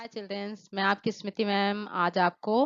हाय childrens, मैं आपकी स्मृति ma'am आज आपको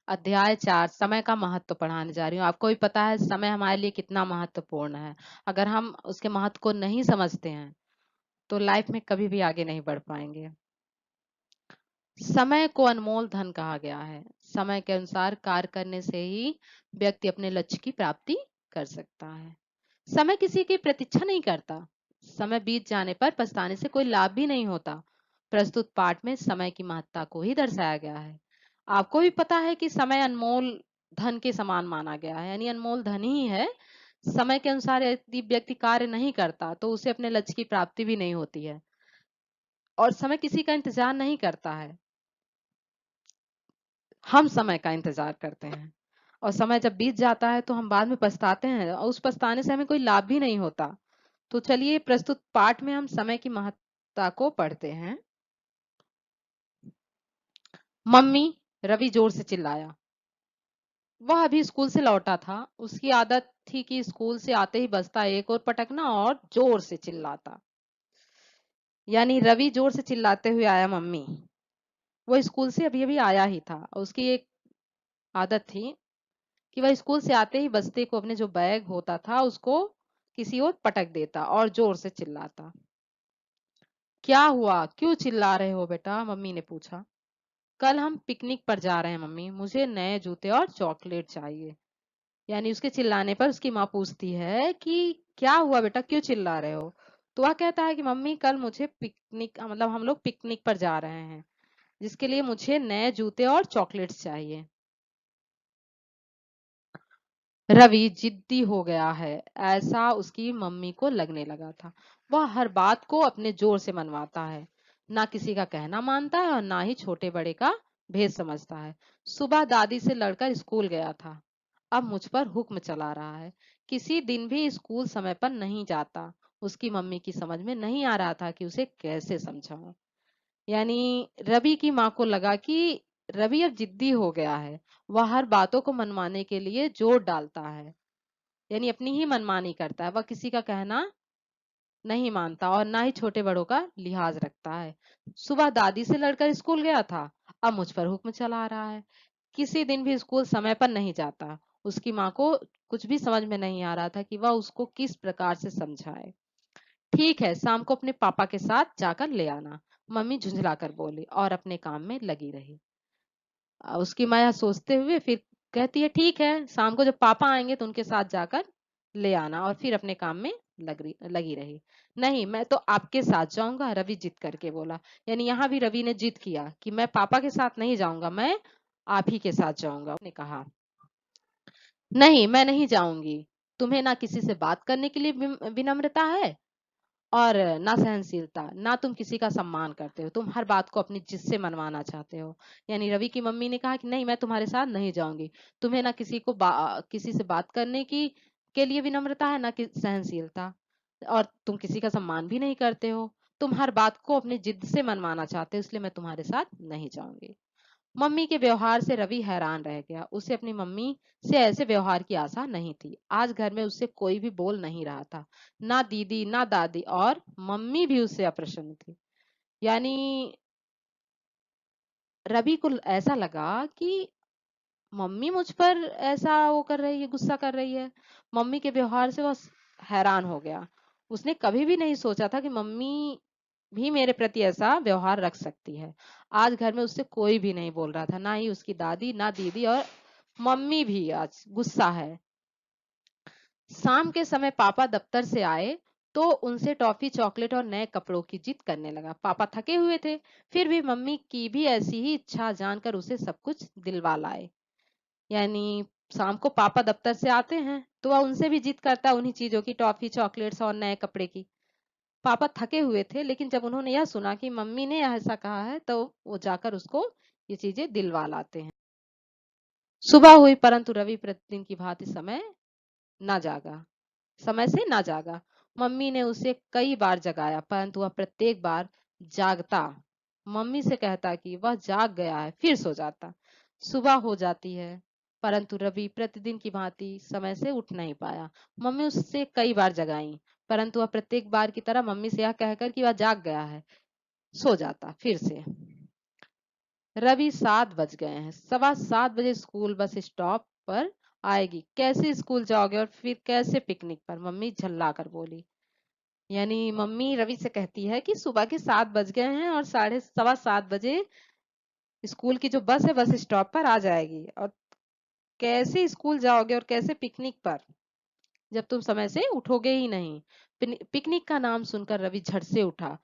अध्याय 4 समय का महत्व पढ़ाने जा रही हूँ। आपको भी पता है समय हमारे लिए कितना महत्वपूर्ण है। अगर हम उसके महत्व को नहीं समझते हैं तो लाइफ में कभी भी आगे नहीं बढ़ पाएंगे। समय को अनमोल धन कहा गया है। समय के अनुसार कार्य करने से ही व्यक्ति अपने लक्ष्य की प्राप्ति कर सकता है। समय किसी की प्रतीक्षा नहीं करता। समय बीत जाने पर पछताने से कोई लाभ भी नहीं होता। प्रस्तुत पाठ में समय की महत्ता को ही दर्शाया गया है। आपको भी पता है कि समय अनमोल धन के समान माना गया है, यानी अनमोल धन ही है। समय के अनुसार यदि व्यक्ति कार्य नहीं करता तो उसे अपने लक्ष्य की प्राप्ति भी नहीं होती है। और समय किसी का इंतजार नहीं करता है, हम समय का इंतजार करते हैं। और समय जब बीत जाता है तो हम बाद में पछताते हैं और उस पछताने से हमें कोई लाभ भी नहीं होता। तो चलिए प्रस्तुत पाठ में हम समय की महत्ता को पढ़ते हैं। मम्मी, रवि जोर से चिल्लाया। वह अभी स्कूल से लौटा था। उसकी आदत थी कि स्कूल से आते ही बस्ता एक और पटकना और जोर से चिल्लाता। यानी रवि जोर से चिल्लाते हुए आया मम्मी। वो स्कूल से अभी अभी आया ही था। उसकी एक आदत थी कि वह स्कूल से आते ही बस्ते को, अपने जो बैग होता था उसको किसी और पटक देता और जोर से चिल्लाता। क्या हुआ, क्यों चिल्ला रहे हो बेटा? मम्मी ने पूछा। कल हम पिकनिक पर जा रहे हैं मम्मी, मुझे नए जूते और चॉकलेट चाहिए। यानी उसके चिल्लाने पर उसकी माँ पूछती है कि क्या हुआ बेटा, क्यों चिल्ला रहे हो? तो वह कहता है कि मम्मी कल मुझे पिकनिक, मतलब हम लोग पिकनिक पर जा रहे हैं जिसके लिए मुझे नए जूते और चॉकलेट्स चाहिए। रवि जिद्दी हो गया है, ऐसा उसकी मम्मी को लगने लगा था। वह हर बात को अपने जोर से मनवाता है, ना किसी का कहना मानता है और ना ही छोटे बड़े का भेद समझता है। सुबह दादी से लड़कर स्कूल गया था, अब मुझ पर हुक्म चला रहा है। किसी दिन भी स्कूल समय पर नहीं जाता। उसकी मम्मी की समझ में नहीं आ रहा था कि उसे कैसे समझाऊं। यानी रवि की माँ को लगा कि रवि अब जिद्दी हो गया है। वह हर बातों को मनवाने के लिए जोर डालता है, यानी अपनी ही मनमानी करता है। वह किसी का कहना नहीं मानता और ना ही छोटे बड़ों का लिहाज रखता है। सुबह दादी से लड़कर स्कूल गया था, अब मुझ पर हुक्म चला रहा है। किसी दिन भी स्कूल समय पर नहीं जाता। उसकी माँ को कुछ भी समझ में नहीं आ रहा था कि वह उसको किस प्रकार से समझाए। ठीक है, शाम को अपने पापा के साथ जाकर ले आना, मम्मी झुंझलाकर बोली और अपने काम में लगी रही। उसकी माँ सोचते हुए फिर कहती है ठीक है, शाम को जब पापा आएंगे तो उनके साथ जाकर ले आना, और फिर अपने काम में लगी रही। नहीं, मैं तो आपके साथ जाऊंगा, रवि जिद करके बोला। यानी यहाँ भी रवि ने जिद किया कि मैं पापा के साथ नहीं जाऊंगा, मैं आप ही के साथ जाऊंगा। उसने कहा नहीं, मैं नहीं जाऊंगी। तुम्हें ना किसी से बात करने के लिए विनम्रता है और ना सहनशीलता, ना तुम किसी का सम्मान करते हो। तुम हर बात को अपनी जिद से मनवाना चाहते हो। यानी रवि की मम्मी ने कहा कि नहीं, मैं तुम्हारे साथ नहीं जाऊंगी। तुम्हें ना किसी से बात करने की के लिए विनम्रता है, ना कि सहनशीलता, और तुम किसी का सम्मान भी नहीं करते हो। तुम हर बात को अपनी जिद से मनवाना चाहते हो, इसलिए मैं तुम्हारे साथ नहीं जाऊंगी। मम्मी के व्यवहार से रवि हैरान रह गया। उसे अपनी मम्मी से ऐसे व्यवहार की आशा नहीं थी। आज घर में उससे कोई भी बोल नहीं रहा था, ना दीदी ना दादी, और मम्मी भी उससे अप्रसन्न थी। यानी रवि को ऐसा लगा कि मम्मी मुझ पर ऐसा वो कर रही है, गुस्सा कर रही है। मम्मी के व्यवहार से वह हैरान हो गया। उसने कभी भी नहीं सोचा था कि मम्मी भी मेरे प्रति ऐसा व्यवहार रख सकती है। आज घर में उससे कोई भी नहीं बोल रहा था, ना ही उसकी दादी ना दीदी, और मम्मी भी आज गुस्सा है। शाम के समय पापा दफ्तर से आए तो उनसे टॉफी, चॉकलेट और नए कपड़ों की जिद करने लगा। पापा थके हुए थे, फिर भी मम्मी की भी ऐसी ही इच्छा जानकर उसे सब कुछ दिलवा लाए। यानी शाम को पापा दफ्तर से आते हैं तो वह उनसे भी जिद करता है, उन्हीं चीजों की, टॉफी, चॉकलेट्स और नए कपड़े की। पापा थके हुए थे, लेकिन जब उन्होंने यह सुना कि मम्मी ने ऐसा कहा है तो वो जाकर उसको ये चीजें दिलवा लाते हैं। सुबह हुई, परंतु रवि प्रतिदिन की भांति समय से ना जागा। मम्मी ने उसे कई बार जगाया, परंतु वह प्रत्येक बार जागता, मम्मी से कहता कि वह जाग गया है, फिर सो जाता। सुबह हो जाती है, परंतु रवि प्रतिदिन की भांति समय से उठ नहीं पाया। मम्मी उससे कई बार जगाई, परंतु वह प्रत्येक बार की तरह मम्मी से यह कहकर कि वह जाग गया है, सो जाता फिर से। रवि 7 बज गए हैं, 7:15 बजे स्कूल बस स्टॉप पर आएगी, कैसे स्कूल जाओगे और फिर कैसे पिकनिक पर? मम्मी झल्ला कर बोली। यानी मम्मी रवि से कहती है कि सुबह के 7 बज गए हैं और 7:15 बजे स्कूल की जो बस है बस स्टॉप पर आ जाएगी, और कैसे स्कूल जाओगे और कैसे पिकनिक पर, जब तुम समय से उठोगे ही नहीं। पिकनिक का नाम सुनकर रवि झट से उठा,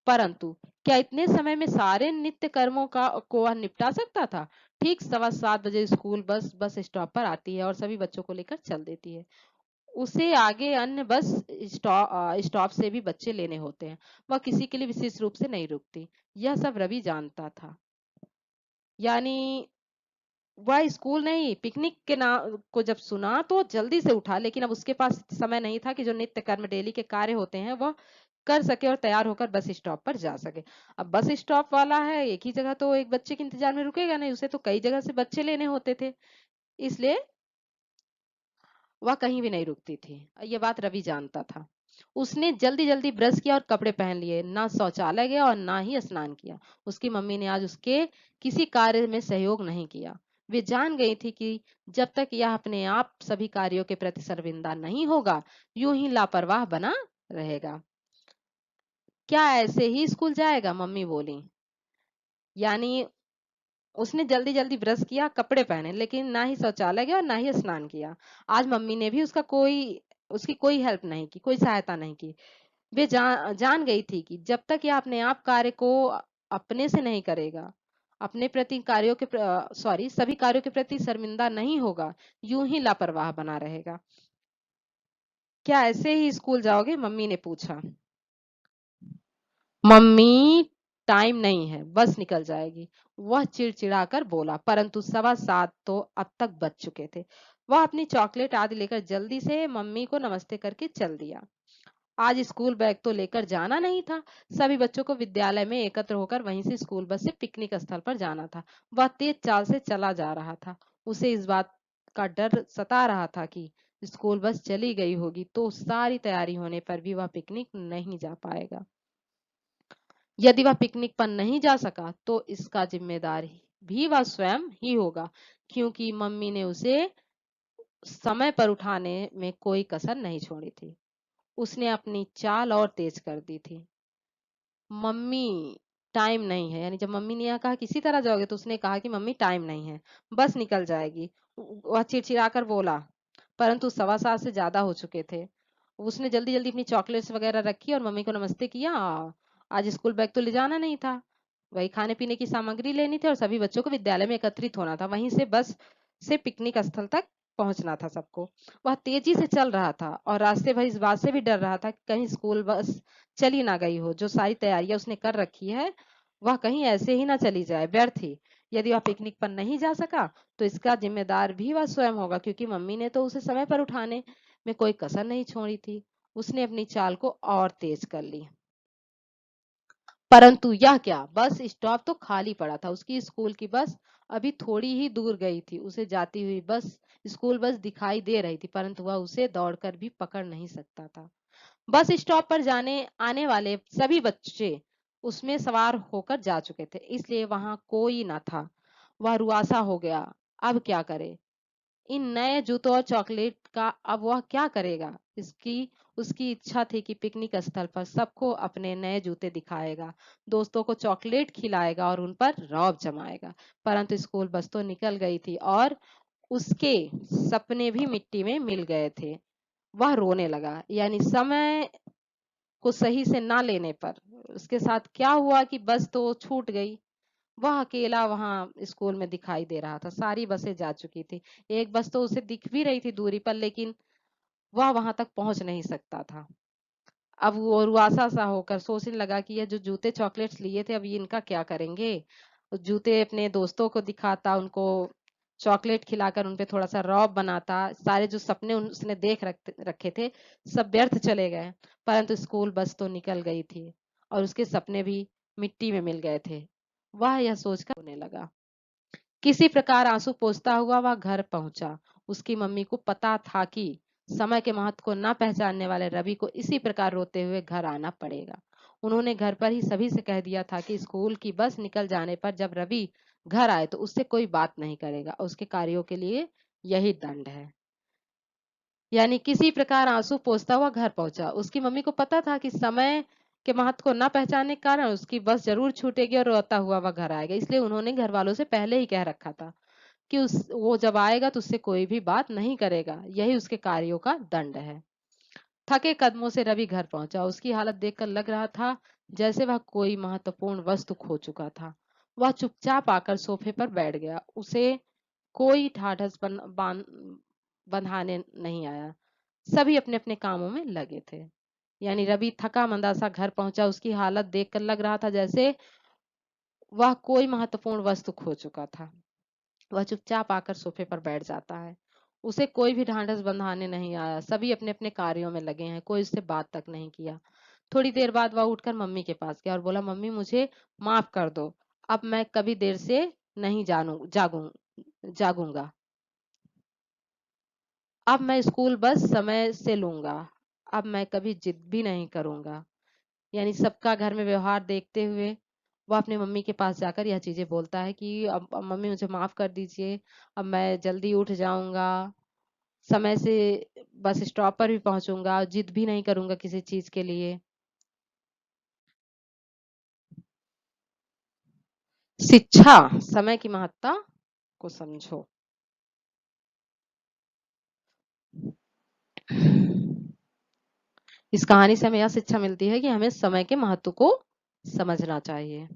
परंतु क्या इतने समय में सारे नित्य कर्मों का को वह निपटा सकता था? ठीक 7:15 बजे स्कूल बस बस स्टॉप पर आती है और सभी बच्चों को लेकर चल देती है। उसे आगे अन्य बस स्टॉप से भी बच्चे लेने होते हैं। वह किसी के लिए विशेष रूप से नहीं रुकती। यह सब रवि जानता था। यानी वह स्कूल नहीं, पिकनिक के नाम को जब सुना तो जल्दी से उठा, लेकिन अब उसके पास समय नहीं था कि जो नित्य कर्म डेली के कार्य होते हैं वह कर सके और तैयार होकर बस स्टॉप पर जा सके। अब बस स्टॉप वाला है, एक ही जगह तो एक बच्चे के इंतजार में रुकेगा नहीं, उसे तो कई जगह से बच्चे लेने होते थे, इसलिए वह कहीं भी नहीं रुकती थी। ये बात रवि जानता था। उसने जल्दी जल्दी ब्रश किया और कपड़े पहन लिए, ना शौचालय गया और ना ही स्नान किया। उसकी मम्मी ने आज उसके किसी कार्य में सहयोग नहीं किया। वे जान गई थी कि जब तक यह अपने आप सभी कार्यों के प्रति शर्मिंदा नहीं होगा, यूं ही लापरवाह बना रहेगा। क्या ऐसे ही स्कूल जाएगा? मम्मी बोली। यानी उसने जल्दी-जल्दी ब्रश किया, कपड़े पहने, लेकिन ना ही शौचालय गया और ना ही स्नान किया। आज मम्मी ने भी उसकी कोई हेल्प नहीं की, कोई सहायता नहीं की। वे जान गई थी कि जब तक यह अपने आप कार्य को अपने से नहीं करेगा, अपने प्रति सभी कार्यों के प्रति शर्मिंदा नहीं होगा, यूं ही लापरवाह बना रहेगा। क्या ऐसे ही स्कूल जाओगे? मम्मी ने पूछा। मम्मी, टाइम नहीं है, बस निकल जाएगी, वह चिड़चिड़ाकर बोला, परंतु 7:15 तो अब तक बज चुके थे। वह अपनी चॉकलेट आदि लेकर जल्दी से मम्मी को नमस्ते करके चल दिया। आज स्कूल बैग तो लेकर जाना नहीं था। सभी बच्चों को विद्यालय में एकत्र होकर वहीं से स्कूल बस से पिकनिक स्थल पर जाना था। वह तेज चाल से चला जा रहा था। उसे इस बात का डर सता रहा था कि स्कूल बस चली गई होगी तो सारी तैयारी होने पर भी वह पिकनिक नहीं जा पाएगा। यदि वह पिकनिक पर नहीं जा सका तो इसका जिम्मेदार भी वह स्वयं ही होगा, क्योंकि मम्मी ने उसे समय पर उठाने में कोई कसर नहीं छोड़ी थी। उसने अपनी चाल और तेज कर दी थी। मम्मी, टाइम नहीं है। यानी जब मम्मी ने यह कहा किसी तरह जाओगे, तो उसने कहा कि मम्मी टाइम नहीं है, बस निकल जाएगी। वह चिड़चिड़ाकर बोला, परंतु 7:15 से ज्यादा हो चुके थे। उसने जल्दी जल्दी अपनी चॉकलेट्स वगैरह रखी और मम्मी को नमस्ते किया। आज स्कूल बैग तो ले जाना नहीं था, वही खाने पीने की सामग्री लेनी थी और सभी बच्चों को विद्यालय में एकत्रित होना था, वहीं से बस से पिकनिक स्थल तक पहुंचना था सबको। वह तेजी से चल रहा था और रास्ते भर इस बात से भी डर रहा था कि कहीं स्कूल बस चली ना गई हो, जो सारी तैयारियां उसने कर रखी है वह कहीं ऐसे ही ना चली जाए व्यर्थ ही। यदि वह पिकनिक पर नहीं जा सका तो इसका जिम्मेदार भी वह स्वयं होगा, क्योंकि मम्मी ने तो उसे समय पर उठाने में कोई कसर नहीं छोड़ी थी। उसने अपनी चाल को और तेज कर ली। परंतु यह क्या, बस स्टॉप तो खाली पड़ा था। उसकी स्कूल की बस अभी थोड़ी ही दूर गई थी। उसे जाती हुई बस स्कूल बस दिखाई दे रही थी, परंतु वह उसे दौड़कर भी पकड़ नहीं सकता था। बस स्टॉप पर जाने आने वाले सभी बच्चे उसमें सवार होकर जा चुके थे, इसलिए वहां कोई न था। वह रुआसा हो गया। अब क्या करे? इन नए जूतों और चॉकलेट का अब वह क्या करेगा? इसकी उसकी इच्छा थी कि पिकनिक स्थल पर सबको अपने नए जूते दिखाएगा, दोस्तों को चॉकलेट खिलाएगा और उन पर रौब जमाएगा। परंतु स्कूल बस तो निकल गई थी और उसके सपने भी मिट्टी में मिल गए थे। वह रोने लगा। यानी समय को सही से ना लेने पर उसके साथ क्या हुआ कि बस तो छूट गई। वह अकेला वहां स्कूल में दिखाई दे रहा था। सारी बसें जा चुकी थी। एक बस तो उसे दिख भी रही थी दूरी पर, लेकिन वह वहां तक पहुंच नहीं सकता था। अब वो रुआसा सा होकर सोचने लगा कि ये जो जूते चॉकलेट्स लिए थे अब ये इनका क्या करेंगे। जूते अपने दोस्तों को दिखाता, उनको चॉकलेट खिलाकर उन पे थोड़ा सा रौब बनाता। सारे जो सपने उसने देख रखे थे सब व्यर्थ चले गए। परंतु स्कूल बस तो निकल गई थी और उसके सपने भी मिट्टी में मिल गए थे। वह यह सोचकर रोने लगा। किसी प्रकार आंसू पोंछता हुआ वह घर पहुंचा। उसकी मम्मी को पता था कि समय के महत्व को न पहचानने वाले रवि को इसी प्रकार रोते हुए घर आना पड़ेगा। उन्होंने घर पर ही सभी से कह दिया था कि स्कूल की बस निकल जाने पर जब रवि घर आए तो उससे कोई बात नहीं करेगा, उसके कार्यों के लिए यही दंड है। यानी किसी प्रकार आंसू पोंछता हुआ घर पहुंचा। उसकी मम्मी को पता था कि समय के महत्व को न पहचानने के कारण उसकी बस जरूर छूटेगी और रोता हुआ वह घर आएगा, इसलिए उन्होंने घर वालों से पहले ही कह रखा था कि उस वो जब आएगा तो उससे कोई भी बात नहीं करेगा, यही उसके कार्यों का दंड है। थके कदमों से रवि घर पहुंचा। उसकी हालत देखकर लग रहा था जैसे वह कोई महत्वपूर्ण वस्तु खो चुका था। वह चुपचाप आकर सोफे पर बैठ गया। उसे कोई ढाढ़स बंधाने नहीं आया। सभी अपने अपने कामों में लगे थे। यानी रवि थका मंदा सा घर पहुंचा। उसकी हालत देखकर लग रहा था जैसे वह कोई महत्वपूर्ण वस्तु खो चुका था। वह चुपचाप आकर सोफे पर बैठ जाता है। उसे कोई भी ढांढस बंधाने नहीं आया। सभी अपने अपने कार्यों में लगे हैं, कोई उससे बात तक नहीं किया। थोड़ी देर बाद वह उठकर मम्मी के पास गया और बोला, मम्मी मुझे माफ कर दो, अब मैं कभी देर से नहीं जागूंगा। अब मैं स्कूल बस समय से लूंगा। अब मैं कभी जिद भी नहीं करूंगा। यानी सबका घर में व्यवहार देखते हुए वो अपने मम्मी के पास जाकर यह चीजें बोलता है कि अब मम्मी मुझे माफ कर दीजिए, अब मैं जल्दी उठ जाऊंगा, समय से बस स्टॉप पर भी पहुंचूंगा, जिद भी नहीं करूंगा किसी चीज के लिए। शिक्षा, समय की महत्ता को समझो। इस कहानी से हमें यह शिक्षा मिलती है कि हमें समय के महत्व को समझना चाहिए।